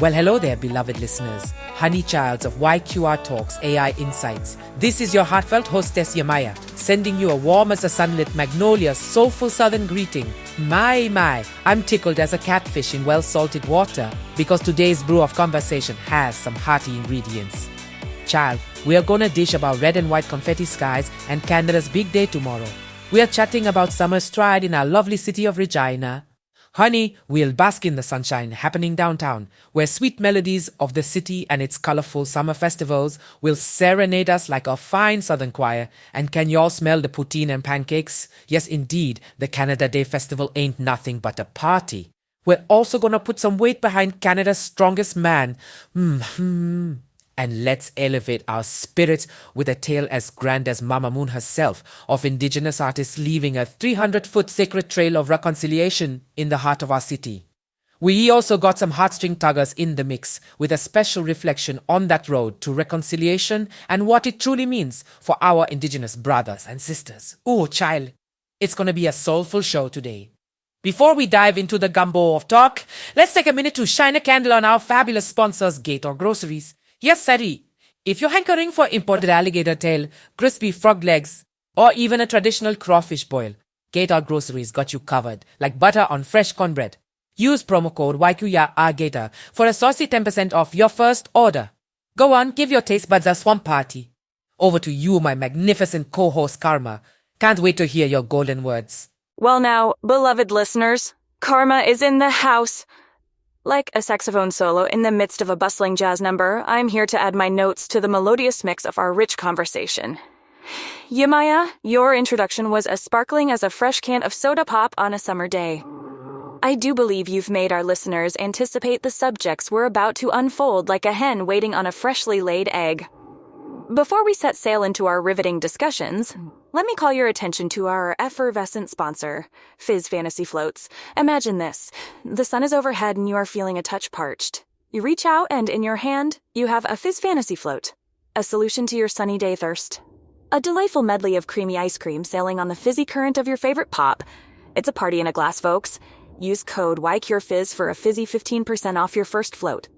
Well, hello there, beloved listeners, honey childs of YQR Talks AI Insights. This is your heartfelt hostess Yemaya, sending you a warm as a sunlit magnolia, soulful southern greeting. My, I'm tickled as a catfish in well-salted water because today's brew of conversation has some hearty ingredients. Child, we are gonna dish about red and white confetti skies and Canada's big day tomorrow. We are chatting about summer's stride in our lovely city of Regina. Honey, we'll bask in the sunshine happening downtown, where sweet melodies of the city and its colorful summer festivals will serenade us like a fine southern choir. And can you all smell the poutine and pancakes? Yes, indeed, the Canada Day Festival ain't nothing but a party. We're also gonna put some weight behind Canada's strongest man. And let's elevate our spirits with a tale as grand as Mama Moon herself of Indigenous artists leaving a 300-foot sacred trail of reconciliation in the heart of our city. We also got some heartstring tuggers in the mix with a special reflection on that road to reconciliation and what it truly means for our Indigenous brothers and sisters. Oh, child, it's going to be a soulful show today. Before we dive into the gumbo of talk, let's take a minute to shine a candle on our fabulous sponsors, YQR Groceries. Yes, Sari, if you're hankering for imported alligator tail, crispy frog legs, or even a traditional crawfish boil, YQR Groceries got you covered, like butter on fresh cornbread. Use promo code YQR for a saucy 10% off your first order. Go on, give your taste buds a swamp party. Over to you, my magnificent co-host Karma. Can't wait to hear your golden words. Well now, beloved listeners, Karma is in the house. Like a saxophone solo in the midst of a bustling jazz number, I'm here to add my notes to the melodious mix of our rich conversation. Yemaya, your introduction was as sparkling as a fresh can of soda pop on a summer day. I do believe you've made our listeners anticipate the subjects we're about to unfold like a hen waiting on a freshly laid egg. Before we set sail into our riveting discussions, let me call your attention to our effervescent sponsor, Fizz Fantasy Floats. Imagine this. The sun is overhead and you are feeling a touch parched. You reach out and in your hand, you have a Fizz Fantasy Float, a solution to your sunny day thirst. A delightful medley of creamy ice cream sailing on the fizzy current of your favorite pop. It's a party in a glass, folks. Use code YQRFizz for a fizzy 15% off your first float.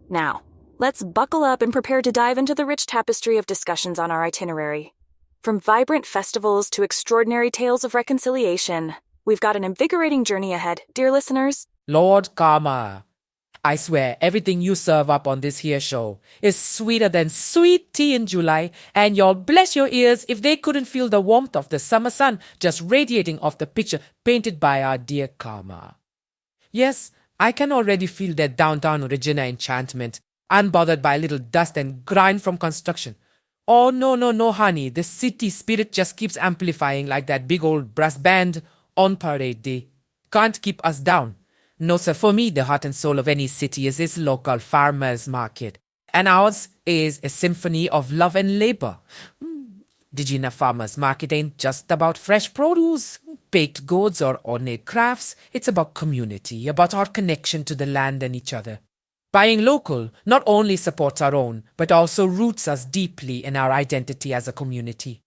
Now, let's buckle up and prepare to dive into the rich tapestry of discussions on our itinerary. From vibrant festivals to extraordinary tales of reconciliation, we've got an invigorating journey ahead, dear listeners. Lord Karma, I swear everything you serve up on this here show is sweeter than sweet tea in July, and y'all bless your ears if they couldn't feel the warmth of the summer sun just radiating off the picture painted by our dear Karma. Yes, I can already feel that downtown Regina enchantment, unbothered by a little dust and grind from construction. Oh, no, honey. The city spirit just keeps amplifying like that big old brass band on parade day. Can't keep us down. No, sir, for me, the heart and soul of any city is its local farmer's market. And ours is a symphony of love and labor. Regina Farmer's Market ain't just about fresh produce, baked goods, or ornate crafts. It's about community, about our connection to the land and each other. Buying local not only supports our own, but also roots us deeply in our identity as a community.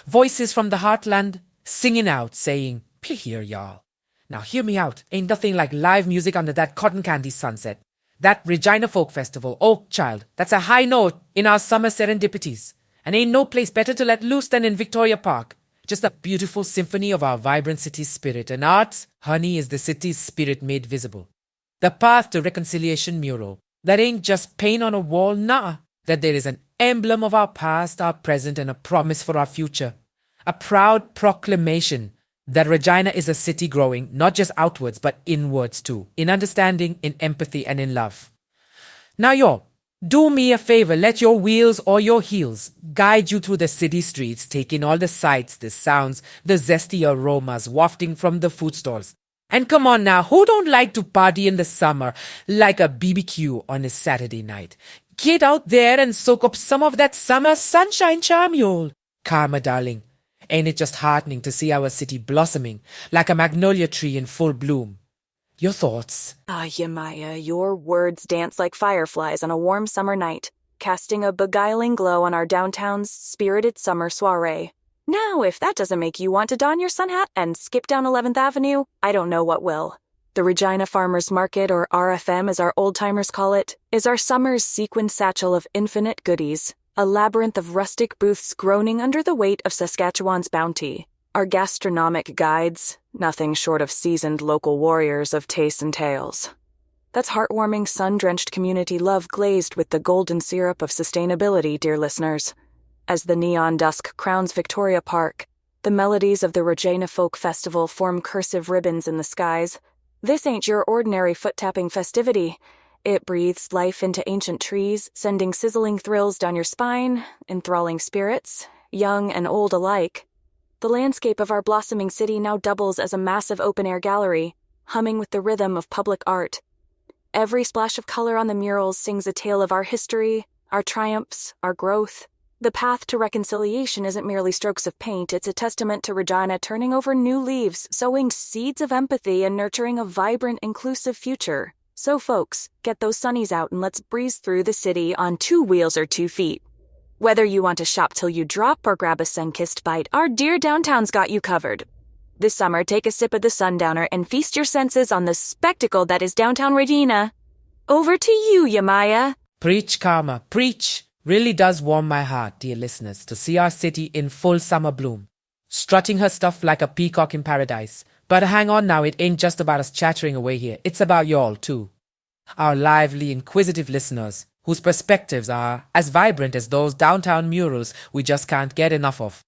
Voices from the heartland singing out, saying, "Here, y'all. Now hear me out. Ain't nothing like live music under that cotton candy sunset. That Regina Folk Festival, oh child, that's a high note in our summer serendipities. And ain't no place better to let loose than in Victoria Park. Just a beautiful symphony of our vibrant city's spirit. And art, honey, is the city's spirit made visible. The path to reconciliation mural. That ain't just paint on a wall, nah. That there is an emblem of our past, our present, and a promise for our future. A proud proclamation that Regina is a city growing, not just outwards, but inwards too. In understanding, in empathy, and in love. Now y'all, do me a favor, let your wheels or your heels guide you through the city streets, taking all the sights, the sounds, the zesty aromas wafting from the food stalls. And come on now, who don't like to party in the summer like a BBQ on a Saturday night? Get out there and soak up some of that summer sunshine charm, y'all. Karma, darling, ain't it just heartening to see our city blossoming like a magnolia tree in full bloom? Your thoughts? Yemaya, your words dance like fireflies on a warm summer night, casting a beguiling glow on our downtown's spirited summer soiree. Now, if that doesn't make you want to don your sun hat and skip down 11th Avenue, I don't know what will. The Regina Farmers Market, or RFM as our old-timers call it, is our summer's sequin satchel of infinite goodies, a labyrinth of rustic booths groaning under the weight of Saskatchewan's bounty. Our gastronomic guides, nothing short of seasoned local warriors of tastes and tales. That's heartwarming, sun-drenched community love glazed with the golden syrup of sustainability, dear listeners. As the neon dusk crowns Victoria Park, the melodies of the Regina Folk Festival form cursive ribbons in the skies. This ain't your ordinary foot-tapping festivity. It breathes life into ancient trees, sending sizzling thrills down your spine, enthralling spirits, young and old alike. The landscape of our blossoming city now doubles as a massive open-air gallery, humming with the rhythm of public art. Every splash of color on the murals sings a tale of our history, our triumphs, our growth. The path to reconciliation isn't merely strokes of paint, it's a testament to Regina turning over new leaves, sowing seeds of empathy and nurturing a vibrant, inclusive future. So folks, get those sunnies out and let's breeze through the city on 2 wheels or 2 feet. Whether you want to shop till you drop or grab a sun-kissed bite, our dear downtown's got you covered. This summer, take a sip of the Sundowner and feast your senses on the spectacle that is downtown Regina. Over to you, Yemaya. Preach, Karma, preach. Really does warm my heart, dear listeners, to see our city in full summer bloom, strutting her stuff like a peacock in paradise. But hang on now, it ain't just about us chattering away here. It's about y'all, too. Our lively, inquisitive listeners, whose perspectives are as vibrant as those downtown murals we just can't get enough of.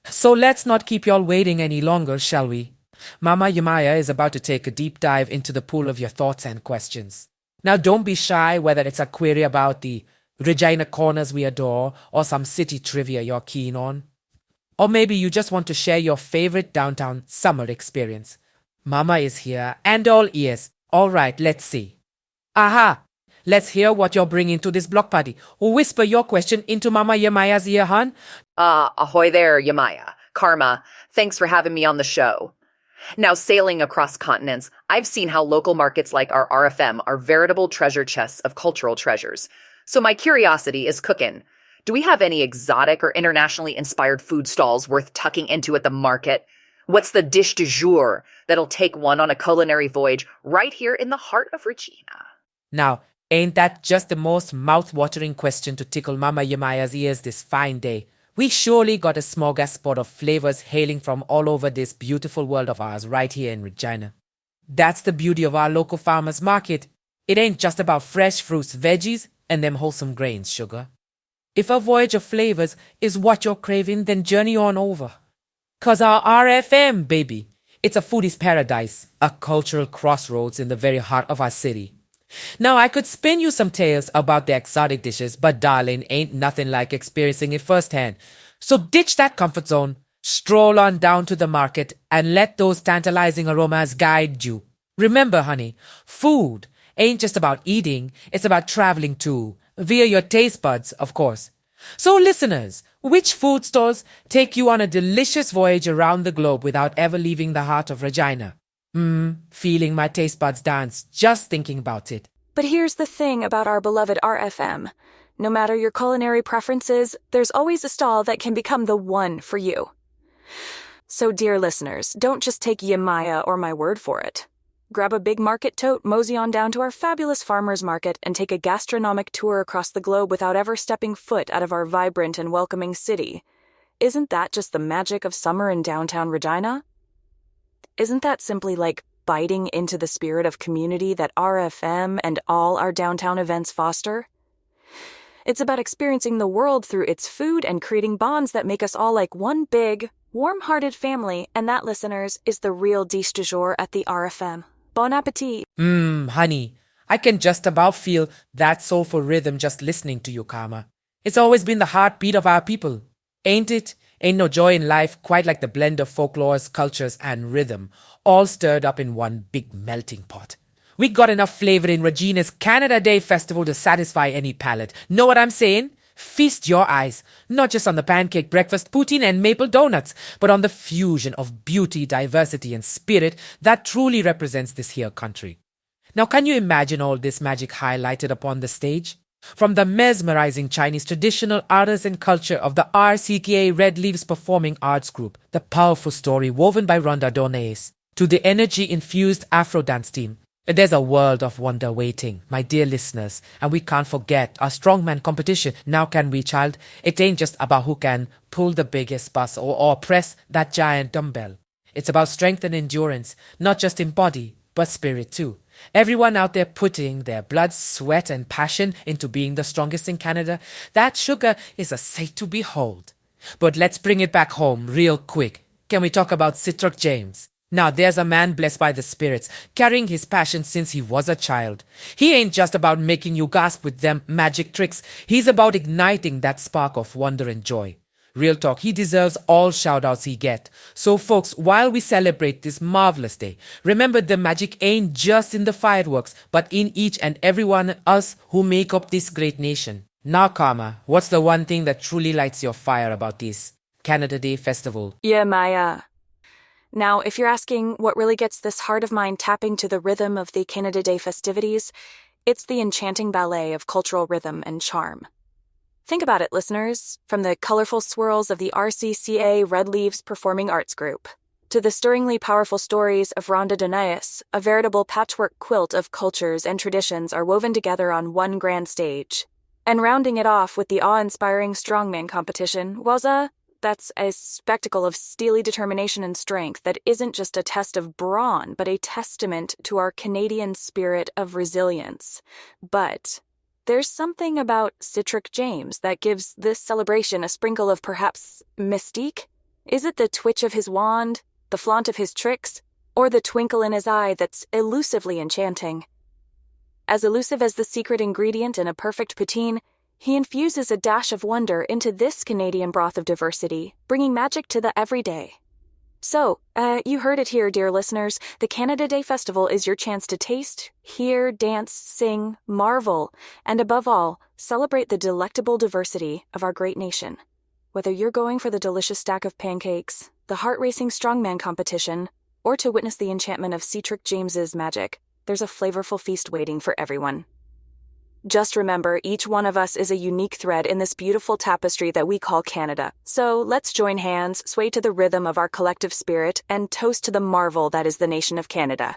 So let's not keep y'all waiting any longer, shall we? Mama Yemaya is about to take a deep dive into the pool of your thoughts and questions. Now don't be shy whether it's a query about the Regina corners we adore or some city trivia you're keen on. Or maybe you just want to share your favorite downtown summer experience. Mama is here and all ears. All right, let's see. Aha! Let's hear what you're bringing to this block party. Whisper your question into Mama Yemaya's ear, hon. Ahoy there, Yemaya. Karma, thanks for having me on the show. Now, sailing across continents, I've seen how local markets like our RFM are veritable treasure chests of cultural treasures. So my curiosity is cooking. Do we have any exotic or internationally inspired food stalls worth tucking into at the market? What's the dish du jour that'll take one on a culinary voyage right here in the heart of Regina? Now, ain't that just the most mouth-watering question to tickle Mama Yemaya's ears this fine day? We surely got a smorgasbord of flavors hailing from all over this beautiful world of ours right here in Regina. That's the beauty of our local farmers market. It ain't just about fresh fruits, veggies, and them wholesome grains, sugar. If a voyage of flavors is what you're craving, then journey on over. 'Cause our RFM, baby, it's a foodie's paradise, a cultural crossroads in the very heart of our city. Now, I could spin you some tales about the exotic dishes, but darling, ain't nothing like experiencing it firsthand. So ditch that comfort zone, stroll on down to the market, and let those tantalizing aromas guide you. Remember, honey, food ain't just about eating, it's about traveling too, via your taste buds, of course. So listeners, which food stalls take you on a delicious voyage around the globe without ever leaving the heart of Regina? Feeling my taste buds dance just thinking about it. But here's the thing about our beloved RFM. No matter your culinary preferences, there's always a stall that can become the one for you. So dear listeners, don't just take Yemaya or my word for it. Grab a big market tote, mosey on down to our fabulous farmers market, and take a gastronomic tour across the globe without ever stepping foot out of our vibrant and welcoming city. Isn't that just the magic of summer in downtown Regina? Isn't that simply like biting into the spirit of community that RFM and all our downtown events foster? It's about experiencing the world through its food and creating bonds that make us all like one big, warm-hearted family, and that, listeners, is the real dish du jour at the RFM. Bon appetit! Honey, I can just about feel that soulful rhythm just listening to you, Karma. It's always been the heartbeat of our people, ain't it? Ain't no joy in life quite like the blend of folklores, cultures, and rhythm, all stirred up in one big melting pot. We got enough flavor in Regina's Canada Day Festival to satisfy any palate. Know what I'm saying? Feast your eyes, not just on the pancake breakfast, poutine, and maple donuts, but on the fusion of beauty, diversity, and spirit that truly represents this here country. Now, can you imagine all this magic highlighted upon the stage? From the mesmerizing Chinese traditional artists and culture of the RCKA Red Leaves Performing Arts Group, the powerful story woven by Rhonda Donays, To the energy-infused Afro dance team, there's a world of wonder waiting, my dear listeners, and we can't forget our strongman competition. Now can we, child? It ain't just about who can pull the biggest bus or press that giant dumbbell. It's about strength and endurance, not just in body, but spirit too. Everyone out there putting their blood, sweat, and passion into being the strongest in Canada, that sugar is a sight to behold. But let's bring it back home real quick. Can we talk about Scarth James? Now there's a man blessed by the spirits, carrying his passion since he was a child. He ain't just about making you gasp with them magic tricks. He's about igniting that spark of wonder and joy. Real talk, he deserves all shout-outs he get. So folks, while we celebrate this marvelous day, remember the magic ain't just in the fireworks, but in each and every one of us who make up this great nation. Now Karma, what's the one thing that truly lights your fire about this Canada Day festival? Yemaya. Now, if you're asking what really gets this heart of mine tapping to the rhythm of the Canada Day festivities, it's the enchanting ballet of cultural rhythm and charm. Think about it, listeners, from the colorful swirls of the RCCA Red Leaves Performing Arts Group, to the stirringly powerful stories of Ronda Donaeus, a veritable patchwork quilt of cultures and traditions are woven together on one grand stage. And rounding it off with the awe-inspiring strongman competition was that's a spectacle of steely determination and strength that isn't just a test of brawn, but a testament to our Canadian spirit of resilience. But there's something about Scarth James that gives this celebration a sprinkle of perhaps mystique? Is it the twitch of his wand, the flaunt of his tricks, or the twinkle in his eye that's elusively enchanting? As elusive as the secret ingredient in a perfect poutine, he infuses a dash of wonder into this Canadian broth of diversity, bringing magic to the everyday. So, you heard it here, dear listeners. The Canada Day Festival is your chance to taste, hear, dance, sing, marvel, and above all, celebrate the delectable diversity of our great nation. Whether you're going for the delicious stack of pancakes, the heart-racing strongman competition, or to witness the enchantment of Scarth James's magic, there's a flavorful feast waiting for everyone. Just remember, each one of us is a unique thread in this beautiful tapestry that we call Canada. So let's join hands, sway to the rhythm of our collective spirit, and toast to the marvel that is the nation of Canada.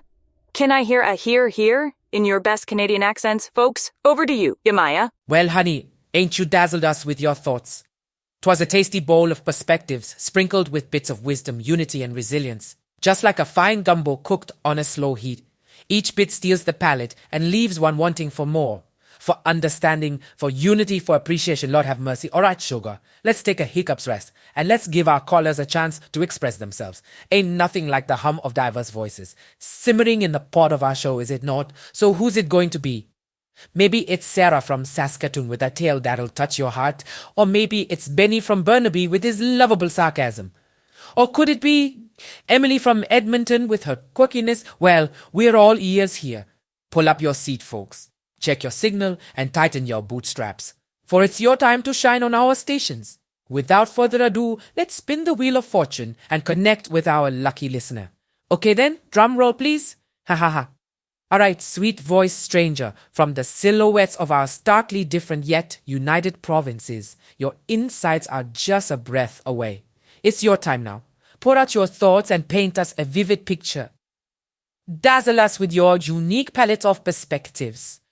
Can I hear a hear, hear in your best Canadian accents, folks? Over to you, Yemaya. Well, honey, ain't you dazzled us with your thoughts? 'Twas a tasty bowl of perspectives, sprinkled with bits of wisdom, unity, and resilience. Just like a fine gumbo cooked on a slow heat. Each bit steals the palate and leaves one wanting for more. For understanding, for unity, for appreciation. Lord have mercy. All right, sugar, let's take a hiccup's rest and let's give our callers a chance to express themselves. Ain't nothing like the hum of diverse voices simmering in the pot of our show, is it not? So who's it going to be? Maybe it's Sarah from Saskatoon with a tale that'll touch your heart, or maybe it's Benny from Burnaby with his lovable sarcasm. Or could it be Emily from Edmonton with her quirkiness? Well, we're all ears here. Pull up your seat, folks. Check your signal and tighten your bootstraps, for it's your time to shine on our stations. Without further ado, let's spin the wheel of fortune and connect with our lucky listener. Okay then, drum roll please. Ha ha ha. Alright, sweet voiced stranger from the silhouettes of our starkly different yet united provinces, your insights are just a breath away. It's your time now. Pour out your thoughts and paint us a vivid picture. Dazzle us with your unique palette of perspectives.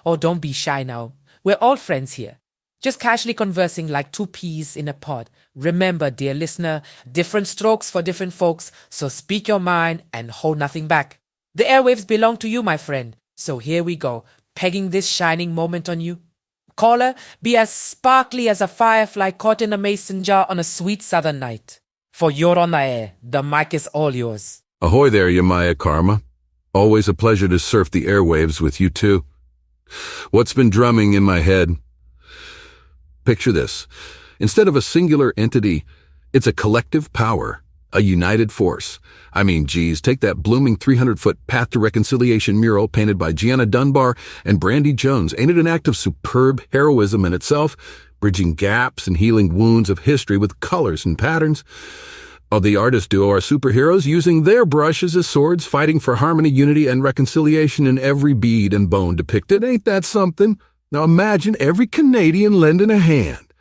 Oh, don't be shy now. We're all friends here. Just casually conversing like two peas in a pod. Remember, dear listener, different strokes for different folks, so speak your mind and hold nothing back. The airwaves belong to you, my friend. So here we go, pegging this shining moment on you. Caller, be as sparkly as a firefly caught in a mason jar on a sweet southern night. For you're on the air. The mic is all yours. Ahoy there, Yemaya Karma. Always a pleasure to surf the airwaves with you two. What's been drumming in my head? Picture this. Instead of a singular entity, it's a collective power, a united force. I mean, geez, take that blooming 300-foot Path to Reconciliation mural painted by Gianna Dunbar and Brandy Jones. Ain't it an act of superb heroism in itself, bridging gaps and healing wounds of history with colors and patterns? Oh, the artist duo are superheroes using their brushes as swords, fighting for harmony, unity, and reconciliation in every bead and bone depicted. Ain't that something? Now imagine every Canadian lending a hand,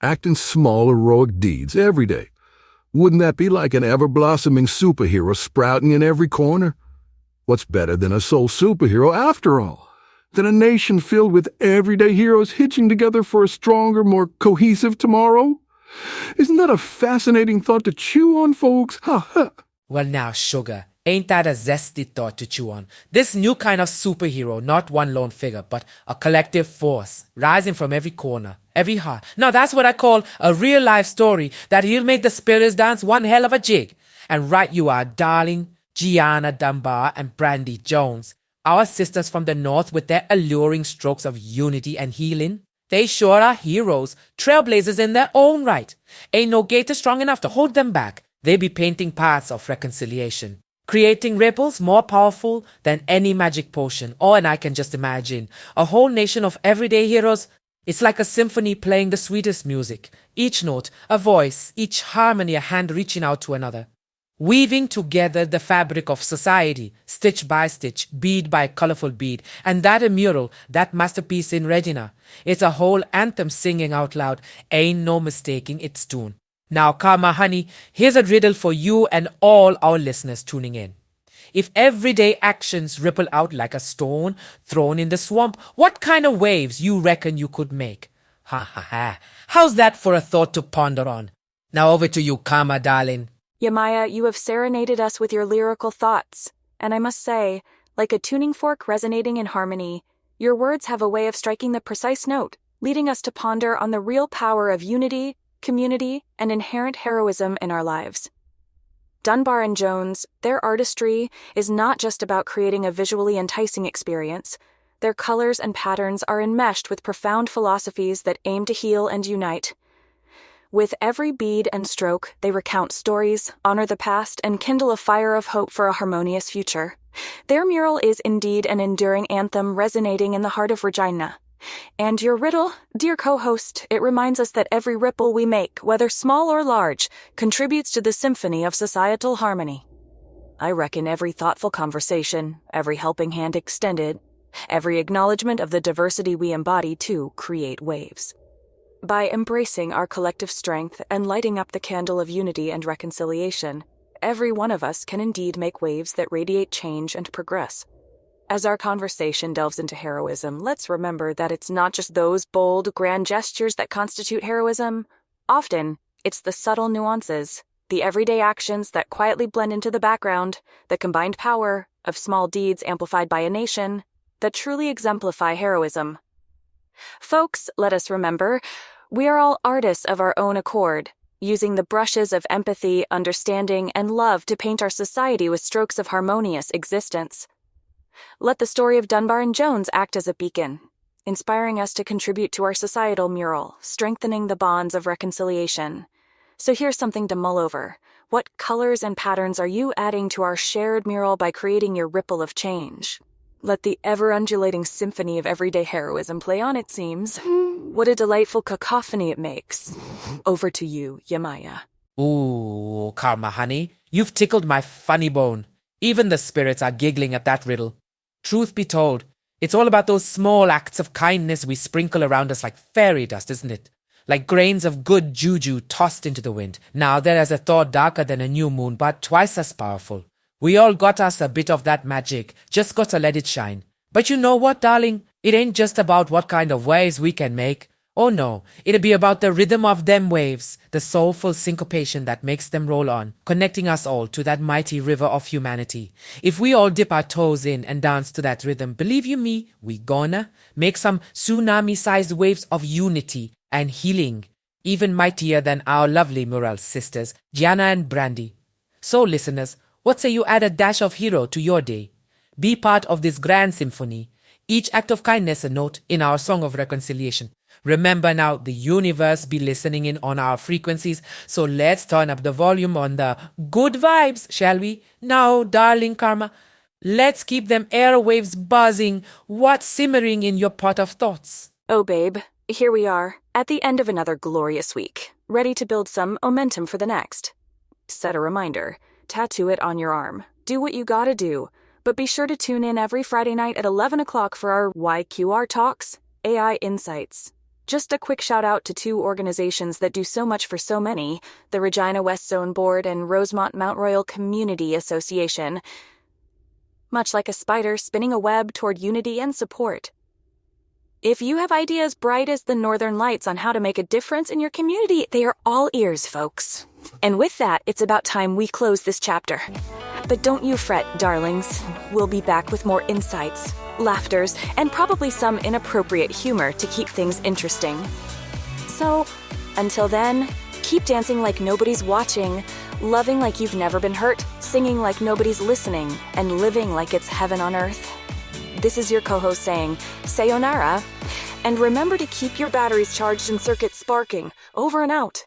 acting small heroic deeds every day. Wouldn't that be like an ever-blossoming superhero sprouting in every corner? What's better than a soul superhero after all? Than a nation filled with everyday heroes hitching together for a stronger, more cohesive tomorrow? Isn't that a fascinating thought to chew on, folks? Ha ha! Well now, sugar, ain't that a zesty thought to chew on? This new kind of superhero, not one lone figure, but a collective force, rising from every corner, every heart. Now that's what I call a real-life story that he'll make the spirits dance one hell of a jig. And right you are, darling, Gianna Dunbar and Brandy Jones, our sisters from the north with their alluring strokes of unity and healing. They sure are heroes, trailblazers in their own right. Ain't no gator strong enough to hold them back. They be painting paths of reconciliation, creating ripples more powerful than any magic potion. Oh, and I can just imagine a whole nation of everyday heroes. It's like a symphony playing the sweetest music. Each note, a voice, each harmony, a hand reaching out to another. Weaving together the fabric of society, stitch by stitch, bead by colorful bead. And that a mural, that masterpiece in Regina. It's a whole anthem singing out loud. Ain't no mistaking its tune. Now, Karma, honey, here's a riddle for you and all our listeners tuning in. If everyday actions ripple out like a stone thrown in the swamp, what kind of waves you reckon you could make? Ha ha ha. How's that for a thought to ponder on? Now over to you, Karma, darling. Yemaya, you have serenaded us with your lyrical thoughts, and I must say, like a tuning fork resonating in harmony, your words have a way of striking the precise note, leading us to ponder on the real power of unity, community, and inherent heroism in our lives. Dunbar and Jones, their artistry is not just about creating a visually enticing experience. Their colors and patterns are enmeshed with profound philosophies that aim to heal and unite. With every bead and stroke, they recount stories, honor the past, and kindle a fire of hope for a harmonious future. Their mural is indeed an enduring anthem resonating in the heart of Regina. And your riddle, dear co-host, it reminds us that every ripple we make, whether small or large, contributes to the symphony of societal harmony. I reckon every thoughtful conversation, every helping hand extended, every acknowledgement of the diversity we embody too create waves. By embracing our collective strength and lighting up the candle of unity and reconciliation, every one of us can indeed make waves that radiate change and progress. As our conversation delves into heroism, let's remember that it's not just those bold, grand gestures that constitute heroism. Often, it's the subtle nuances, the everyday actions that quietly blend into the background, the combined power of small deeds amplified by a nation, that truly exemplify heroism. Folks, let us remember, we are all artists of our own accord, using the brushes of empathy, understanding, and love to paint our society with strokes of harmonious existence. Let the story of Dunbar and Jones act as a beacon, inspiring us to contribute to our societal mural, strengthening the bonds of reconciliation. So here's something to mull over. What colors and patterns are you adding to our shared mural by creating your ripple of change? Let the ever-undulating symphony of everyday heroism play on, it seems. What a delightful cacophony it makes. Over to you, Yemaya. Ooh, Karma, honey, you've tickled my funny bone. Even the spirits are giggling at that riddle. Truth be told, it's all about those small acts of kindness we sprinkle around us like fairy dust, isn't it? Like grains of good juju tossed into the wind. Now there is a thought darker than a new moon, but twice as powerful. We all got us a bit of that magic, just got to let it shine. But you know what, darling? It ain't just about what kind of waves we can make. Oh no, it'll be about the rhythm of them waves, the soulful syncopation that makes them roll on, connecting us all to that mighty river of humanity. If we all dip our toes in and dance to that rhythm, believe you me, we gonna make some tsunami-sized waves of unity and healing, even mightier than our lovely mural sisters, Gianna and Brandy. So listeners, what say you add a dash of hero to your day? Be part of this grand symphony. Each act of kindness a note in our song of reconciliation. Remember now, the universe be listening in on our frequencies, so let's turn up the volume on the good vibes, shall we? Now, darling Karma, let's keep them airwaves buzzing. What's simmering in your pot of thoughts? Oh, babe, here we are, at the end of another glorious week, ready to build some momentum for the next. Set a reminder. Tattoo it on your arm. Do what you gotta do. But be sure to tune in every Friday night at 11 o'clock for our YQR Talks, AI Insights. Just a quick shout out to two organizations that do so much for so many, the Regina West Zone Board and Rosemont Mount Royal Community Association. Much like a spider spinning a web toward unity and support. If you have ideas bright as the northern lights on how to make a difference in your community, they are all ears, folks. And with that, it's about time we close this chapter. But don't you fret, darlings. We'll be back with more insights, laughters, and probably some inappropriate humor to keep things interesting. So, until then, keep dancing like nobody's watching, loving like you've never been hurt, singing like nobody's listening, and living like it's heaven on earth. This is your co-host saying, sayonara, and remember to keep your batteries charged and circuits sparking. Over and out.